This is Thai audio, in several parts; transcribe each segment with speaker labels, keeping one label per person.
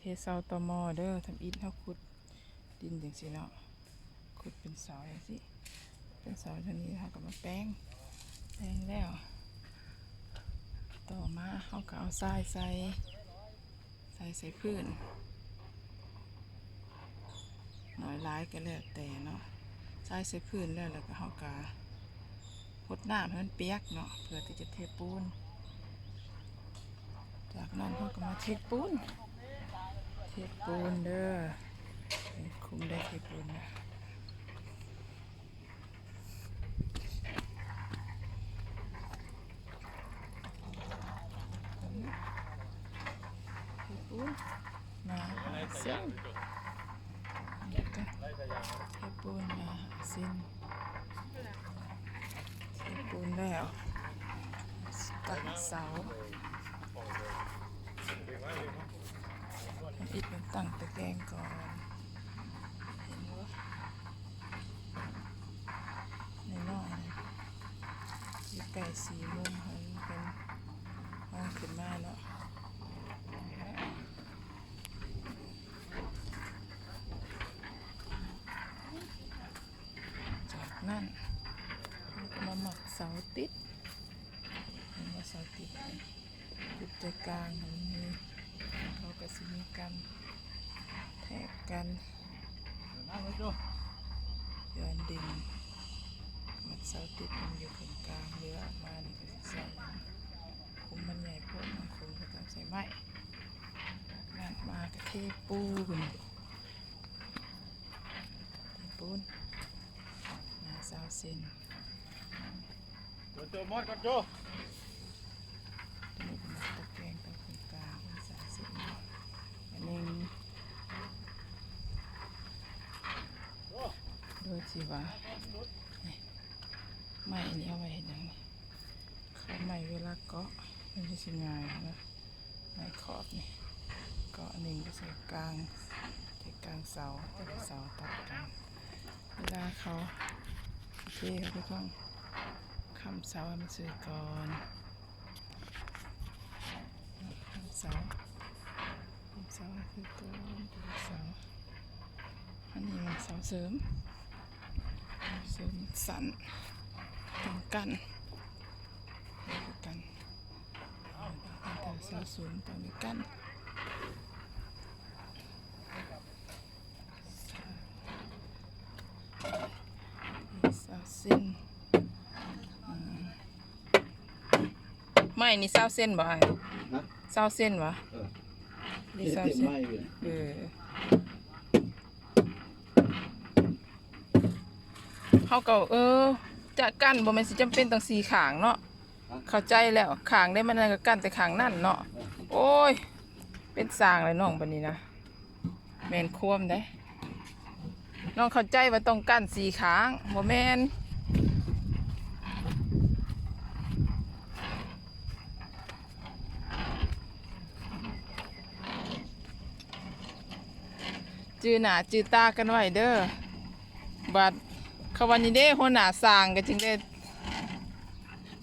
Speaker 1: เทเสาตอมอเด้อทำอิฐเขาขุดดินอย่างสิเนาะขุดเป็นเสาอย่างสิเป็นเสาเท่านี้เขาก็มาแป้งแล้วต่อมาเขาก็เอาทรายใส่พื้นหน่อยร้ายก็แล้วแต่เนาะทรายใส่พื้นแล้วก็เขาก็พดน้ำให้มันเปียกเนาะเพื่อที่จะเทปูนจากนั้นเขาก็มาเทปูนเด้อคุมได้เทปูนนะเทปูนมาเส้นเทปูนมาเส้นเทปูนแล้วตั้งเสาอิฐมันตั้งตะแกรงก่อนเห็นว่าในนอกอยู่ไก่สีมุมเขาเป็นห้องขึ้นมาเนาะจากนั้นก็มาหมักเสาติดเห็นว่าเสาติดจุดใจกลางของนี้เขาก็สิมีกันแทกกันย้อนดินมันเสาติดมันอยู่ตรงกลางเรือออกมานี่ก็ใส่คุมมันใหญ่พวกมันคุมก็ต้องใส่ไม้นั่นมากระเทปูนหน้าเสาเส้น
Speaker 2: โจมอดก่อนโจ
Speaker 1: นี่เป็นตะแกรงตรงกลางเป็นเสาเส้นอันนี้โดยที่ว่าไม้นี้เอาไว้เห็นยังเขาไม้เวลาเกาะมันจะง่ายนะไม้ขอบนี่เกาะหนึ่งก็ใส่กลางเสาแต่เสาตัดกันเวลาเขาเทเขาก็ต้องค้ำเสาให้มันสวยก่อนค้ำเสาให้สวยก่อนเสาอันนี้มันเสาเสริมสันต้องกันแต่เสาสูงต้องมีกันเสาเส้นไม่นี่เสาเส้นบ่ไอ้เสาเส้นวะนี่เสาเส้นเขาก็จะกั้นบ่แม่นสิจำเป็นต้องสีขางเนาะเข้าใจแล้วขางได้มันก็กั้นแต่ขางนั่นเนาะโอ้ยเป็นสร้างเลยน้องบัดนี้นะแม่นควมได้น้องเข้าใจว่าต้องกั้นสีขางบ่แม่นจื้อหน้าจื้อตากันไว้เด้อบัดเขาวันนี้เด้หัวหน้าสร้างก็จึงได้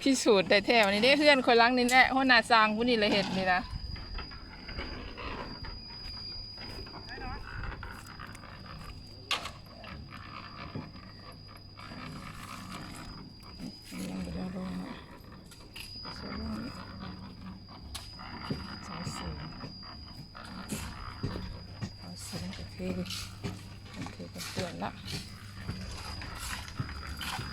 Speaker 1: พิสูจน์ได้แท้วันนี้เด้เพื่อนคนลังนี่แหละหัวหน้าสร้างผู้นี้เลยเห็ดนี่นะยังไม่ได้ลงนะสวยงามสาวเสือกับเทกันเปื่อนละ